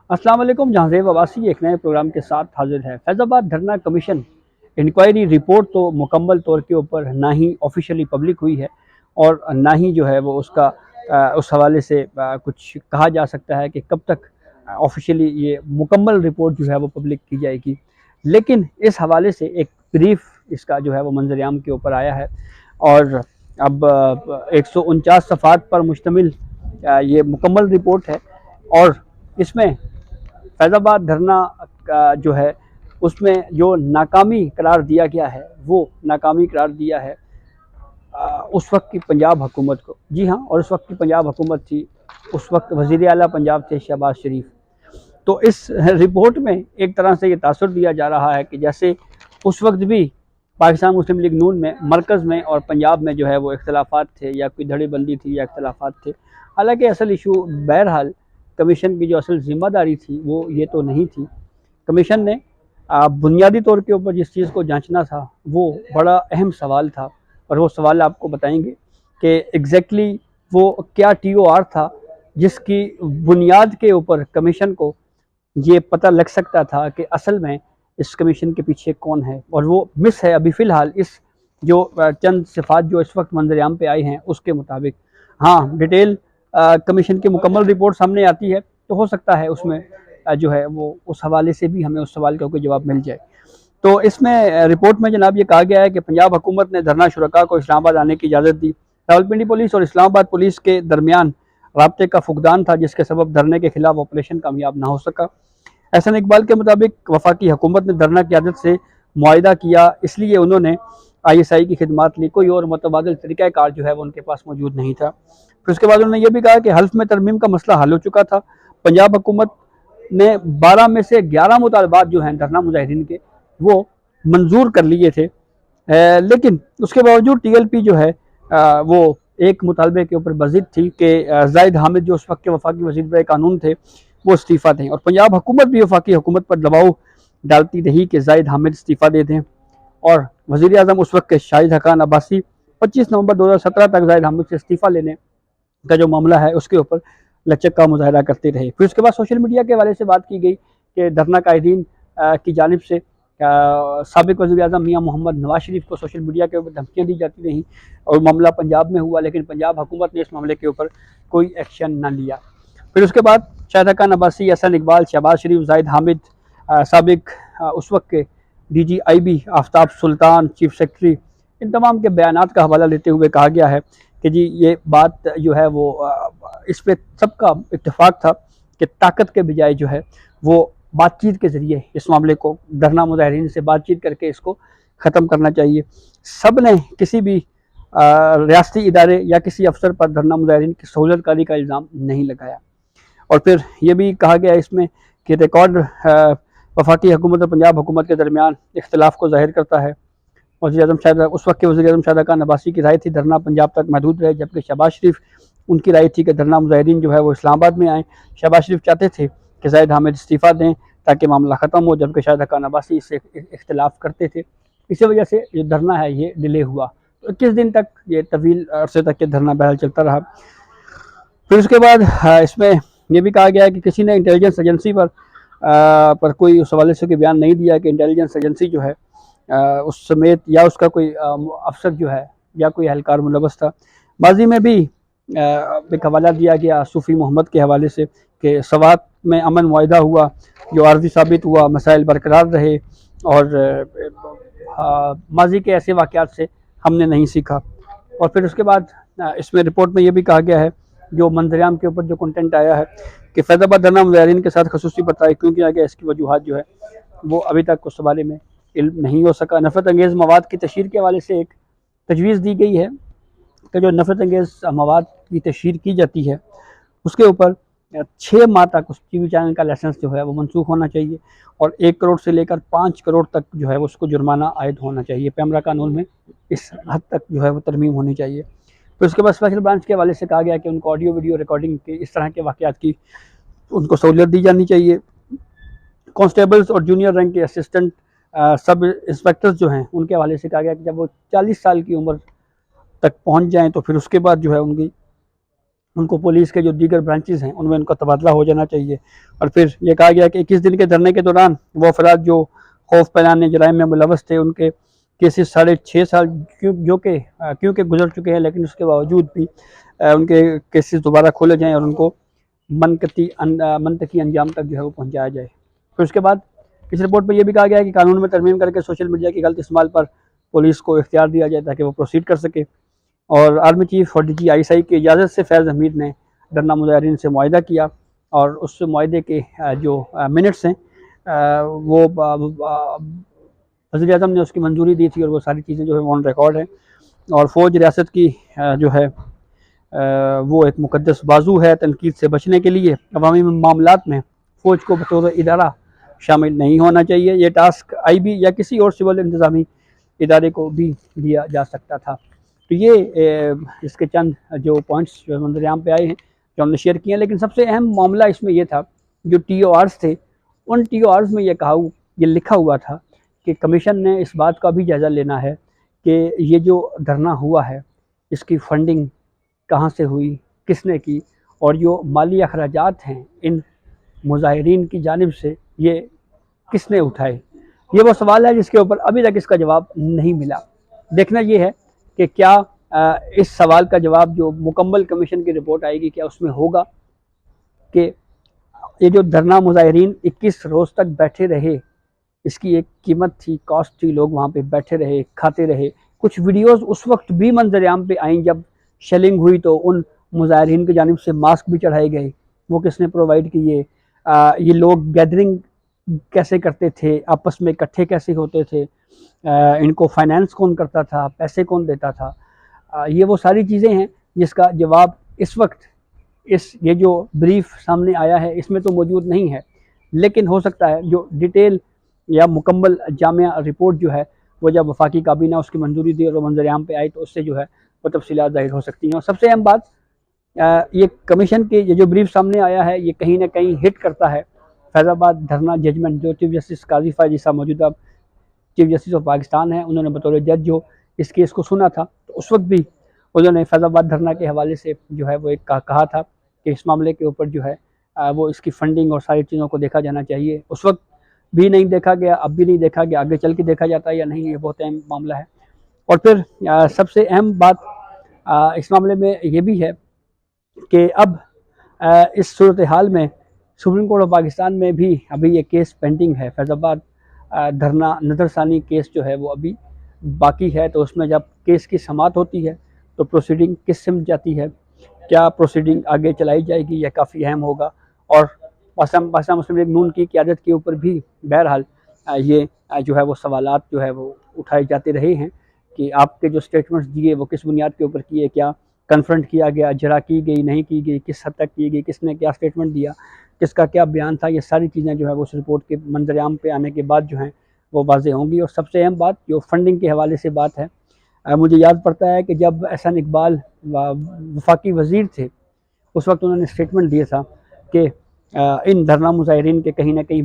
अस्सलाम वालेकुम। जहांज़ेब अब्बासी एक नए प्रोग्राम के साथ हाजिर है। फैज़ाबाद धरना कमीशन इंक्वायरी रिपोर्ट तो मुकम्मल तौर के ऊपर ना ही ऑफिशियली पब्लिक हुई है और ना ही जो है वो उसका उस हवाले से कुछ कहा जा सकता है कि कब तक ऑफिशियली ये मुकम्मल रिपोर्ट जो है वो पब्लिक की जाएगी। लेकिन इस हवाले से एक ब्रीफ इसका जो है वो मंजर-ए-आम के ऊपर आया है और अब 149 सफ़हात पर मुश्तमिल ये मुकम्मल रिपोर्ट है और इसमें फैज़ाबाद धरना का जो है उसमें जो नाकामी करार दिया गया है वो नाकामी करार दिया है उस वक्त की पंजाब हुकूमत को। जी हाँ, और उस वक्त की पंजाब हुकूमत थी, उस वक्त वज़ीर आला पंजाब थे शहबाज शरीफ। तो इस रिपोर्ट में एक तरह से ये तासुर दिया जा रहा है कि जैसे उस वक्त भी पाकिस्तान मुस्लिम लीग नून में मरकज़ में और पंजाब में जो है वो इख्तलाफात थे या कोई धड़ेबंदी थी या इख्तलाफात थे। हालांकि असल इशू बहरहाल कमीशन की जो असल ज़िम्मेदारी थी वो ये तो नहीं थी। कमीशन ने बुनियादी तौर के ऊपर जिस चीज़ को जांचना था वो बड़ा अहम सवाल था और वो सवाल आपको बताएंगे कि एग्जैक्टली वो क्या TOR था जिसकी बुनियाद के ऊपर कमीशन को ये पता लग सकता था कि असल में इस कमीशन के पीछे कौन है। और वो मिस है अभी फ़िलहाल इस जो चंद सिफात जो इस वक्त मंजर-ए-आम पे आई हैं उसके मुताबिक। हाँ, डिटेल कमीशन की मुकम्मल रिपोर्ट सामने आती है तो हो सकता है उसमें जो है वो उस हवाले से भी हमें उस सवाल का कोई जवाब मिल जाए। तो इसमें रिपोर्ट में जनाब ये कहा गया है कि पंजाब हुकूमत ने धरना शुरका को इस्लामाबाद आने की इजाज़त दी। रावलपिंडी पुलिस और इस्लामाबाद पुलिस के दरमियान राब्ते का फुकदान था जिसके सबब धरने के खिलाफ ऑपरेशन कामयाब ना हो सका। एहसन इकबाल के मुताबिक वफाकी हुकूमत ने धरना क़यादत से मुआहिदा किया, इसलिए उन्होंने ISI की खिदमात ली, कोई और मुतबादिल तरीक़ाकार जो है वो उनके पास मौजूद नहीं था। फिर उसके बाद उन्होंने ये भी कहा कि हल्फ में तरमीम का मसला हल हो चुका था। पंजाब हुकूमत ने 12 में से 11 मुतालबात जो हैं धरना मुजाहिदीन के वो मंजूर कर लिए थे, लेकिन उसके बावजूद TLP जो है वो एक मुतालबे के ऊपर बज़िद थी कि ज़ाहिद हामिद जो उस वक्त के वफाकी वज़ीर कानून थे वो इस्तीफ़ा दें और पंजाब हुकूमत भी वफाकी हुकूमत पर दबाव डालती रही कि ज़ाहिद हामिद इस्तीफ़ा दे दें और वज़ीर आज़म उस वक्त के शाहिद हक़ान अब्बासी 25 नवंबर 2017 तक ज़ाहिद हामिद से इस्तीफ़ा लेने का जो मामला है उसके ऊपर लचक का मुजाहरा करते रहे। फिर उसके बाद सोशल मीडिया के हवाले से बात की गई कि धरना कायदीन की जानिब से साबिक़ वज़ीर-ए-आज़म मियाँ मोहम्मद नवाज शरीफ को सोशल मीडिया के ऊपर धमकियाँ दी जाती रहीं और मामला पंजाब में हुआ, लेकिन पंजाब हुकूमत ने इस मामले के ऊपर कोई एक्शन ना लिया। फिर उसके बाद शाहिद हक़ान अब्बासी, एहसन इकबाल, शहबाज शरीफ, ज़ाहिद हामिद, साबिक़ उस वक्त के DG IB आफ्ताब सुल्तान, चीफ सेक्रेटरी, इन तमाम के बयानात का हवाला लेते हुए कहा गया है कि जी ये बात जो है वो इस पर सबका इत्तेफाक था कि ताकत के बजाय जो है वो बातचीत के ज़रिए इस मामले को धरना मुजाहिदीन से बातचीत करके इसको ख़त्म करना चाहिए। सब ने किसी भी रियासती इदारे या किसी अफसर पर धरना मुजाहिदीन की सहूलतकारी का इल्ज़ाम नहीं लगाया। और फिर ये भी कहा गया इसमें कि रिकॉर्ड वफाकी हुकूमत और पंजाब हुकूमत के दरमियान इख्तिलाफ को ज़ाहिर करता है। वज़ीर-ए-आज़म शाहिद उस वक्त के वज़ीर-ए-आज़म शाहिद हक़ान अब्बासी की राय थी धरना पंजाब तक महदूद रहे, जबकि शहबाज शरीफ उनकी राय थी कि धरना मुजाहिदीन जो है वो इस्लामाबाद में आएँ। शहबाज शरीफ चाहते थे कि ज़ाहिद हामिद इस्तीफ़ा दें ताकि मामला ख़त्म हो, जबकि शाहिद हक़ान अब्बासी इससे इख्तिलाफ़ करते थे। इसी वजह से जो धरना है ये डिले हुआ। तो 21 दिन तक ये तवील अरसे तक ये धरना बहरहाल चलता रहा। फिर उसके बाद इसमें यह भी कहा गया है कि किसी ने इंटेलिजेंस एजेंसी पर कोई उस हवाले से कोई बयान नहीं दिया कि इंटेलिजेंस एजेंसी जो है उस समेत या उसका कोई अफसर जो है या कोई एहलकार मुलव्वस था। माजी में भी एक हवाला दिया गया सूफ़ी मोहम्मद के हवाले से कि सवात में अमन मुआहिदा हुआ जो आर्जी साबित हुआ, मसाइल बरकरार रहे और माजी के ऐसे वाक़यात से हमने नहीं सीखा। और फिर उसके बाद इसमें रिपोर्ट में ये भी कहा गया है जो मंजर-ए-आम के ऊपर जो कंटेंट आया है कि फैज़ाबाद धरना मुजाहिदीन के साथ ख़ुसूसी बताई क्यों किया गया, इसकी वजूहात जो है वो अभी तक उस बारे में इल्म नहीं हो सका। नफ़रत अंगेज़ मवाद की तशहीर के हवाले से एक तजवीज़ दी गई है कि जो नफ़रत अंगेज़ मवाद की तशहीर की जाती है उसके ऊपर 6 माह तक उस TV चैनल का लाइसेंस जो है वो मनसूख होना चाहिए और 1 करोड़ से लेकर 5 करोड़ तक जो है उसको जुर्माना आयद होना चाहिए। पैमरा कानून में इस हद तक जो है वो तरमीम होनी चाहिए। फिर उसके बाद स्पेशल ब्रांच के हवाले से कहा गया कि उनको ऑडियो वीडियो रिकॉर्डिंग के इस तरह के वाक़यात की उनको सहूलियत दी जानी चाहिए। कांस्टेबल्स और जूनियर रैंक के असिस्टेंट सब इंस्पेक्टर्स जो हैं उनके हवाले से कहा गया कि जब वो 40 साल की उम्र तक पहुंच जाएं तो फिर उसके बाद जो है उनकी उनको पुलिस के जो दीगर ब्रांचेज़ हैं उनमें उनका तबादला हो जाना चाहिए। और फिर ये कहा गया कि 21 दिन के धरने के दौरान वो अफराद जो खौफ फैलाने जराइम में मुलव्वस थे उनके केसेस 6.5 साल क्योंकि गुजर चुके हैं, लेकिन उसके बावजूद भी उनके केसेस दोबारा खोले जाएँ और उनको मनतकी अंजाम तक जो है वो पहुँचाया जाए। फिर उसके बाद इस रिपोर्ट में ये भी कहा गया है कि कानून में तरमीम करके सोशल मीडिया के गलत इस्तेमाल पर पुलिस को इख्तियार दिया जाए ताकि वो प्रोसीड कर सके। और आर्मी चीफ और DGI की इजाज़त से फैज़ हमीद ने धरना मुजाहिरीन से मुआहिदा किया और उस मुआहिदे के जो मिनट्स हैं वो वज़ीर-ए-आज़म ने उसकी मंजूरी दी थी और वो सारी चीज़ें जो है ऑन रिकॉर्ड हैं। और फ़ौज रियासत की जो है वो एक मुक़द्दस बाजू है। तनकीद से बचने के लिए अवामी मामलात में फ़ौज को बतौर इदारा शामिल नहीं होना चाहिए। ये टास्क IB या किसी और सिविल इंतज़ामी इदारे को भी दिया जा सकता था। तो ये इसके चंद जो पॉइंट्स जो मंज़र-ए-आम पे आए हैं जो हमने शेयर किए हैं, लेकिन सबसे अहम मामला इसमें ये था जो TORs थे, उन TORs में ये लिखा हुआ था कि कमीशन ने इस बात का भी जायज़ा लेना है कि ये जो धरना हुआ है इसकी फ़ंडिंग कहाँ से हुई, किसने की, और जो माली अखराजात हैं इन मुजाहिरीन की जानिब से ये किसने उठाए। ये वो सवाल है जिसके ऊपर अभी तक इसका जवाब नहीं मिला। देखना ये है कि क्या इस सवाल का जवाब जो मुकम्मल कमीशन की रिपोर्ट आएगी क्या उसमें होगा कि ये जो धरना मुजाहिरीन 21 रोज़ तक बैठे रहे, इसकी एक कीमत थी, कॉस्ट थी, लोग वहाँ पे बैठे रहे, खाते रहे। कुछ वीडियोस उस वक्त भी मंज़र-ए-आम पे आई जब शेलिंग हुई तो उन मुजाहिरीन की जानिब से मास्क भी चढ़ाए गए, वो किसने प्रोवाइड किए। ये लोग गैदरिंग कैसे करते थे, आपस में इकट्ठे कैसे होते थे, इनको फाइनेंस कौन करता था, पैसे कौन देता था। ये वो सारी चीज़ें हैं जिसका जवाब इस वक्त ये जो ब्रीफ सामने आया है इसमें तो मौजूद नहीं है, लेकिन हो सकता है जो डिटेल या मुकम्मल जामिया रिपोर्ट जो है वो जब वफाकी काबीना उसकी मंजूरी दी और मंज़र-ए-आम पे आई तो उससे जो है वो तफसीलात ज़ाहिर हो सकती हैं। और सबसे अहम बात ये कमीशन के ये जो ब्रीफ सामने आया है ये कहीं ना कहीं हिट करता है फैज़ाबाद धरना जजमेंट जो चीफ जस्टिस काजी फ़ायज़ ईसा मौजूदा चीफ जस्टिस ऑफ पाकिस्तान है, उन्होंने बतौर जज जो इस केस को सुना था तो उस वक्त भी उन्होंने फैज़ाबाद धरना के हवाले से जो है वो एक कहा था कि इस मामले के ऊपर जो है वो इसकी फ़ंडिंग और सारी चीज़ों को देखा जाना चाहिए। उस वक्त भी नहीं देखा गया, अब भी नहीं देखा गया, आगे चल के देखा जाता है या नहीं, ये बहुत अहम मामला है। और फिर सबसे अहम बात इस मामले में ये भी है कि अब इस सूरत हाल में सुप्रीम कोर्ट ऑफ पाकिस्तान में भी अभी ये केस पेंडिंग है। फैज़ाबाद धरना नज़रसानी केस जो है वो अभी बाकी है, तो उसमें जब केस की समाअत होती है तो प्रोसीडिंग किस सिमत जाती है, क्या प्रोसीडिंग आगे चलाई जाएगी, यह काफ़ी अहम होगा। और पाकिस्तान मुस्लिम लीग नून की क़यादत के ऊपर भी बहरहाल ये जो है वो सवालात जो है वो उठाए जाते रहे हैं कि आपके जो स्टेटमेंट्स दिए वो किस बुनियाद के ऊपर किए, क्या कन्फ्रंट किया गया, जरा की गई, नहीं की गई, किस हद तक की गई, किसने क्या स्टेटमेंट दिया, किसका क्या बयान था। ये सारी चीज़ें जो है वो उस रिपोर्ट के मंज़र-ए-आम पे आने के बाद जो हैं वो वाज़ेह होंगी। और सबसे अहम बात जो फंडिंग के हवाले से बात है, मुझे याद पड़ता है कि जब एहसान इकबाल वफाकी वज़ीर थे उस वक्त उन्होंने स्टेटमेंट दिया था कि इन धरना मुजाहिरीन के कहीं ना कहीं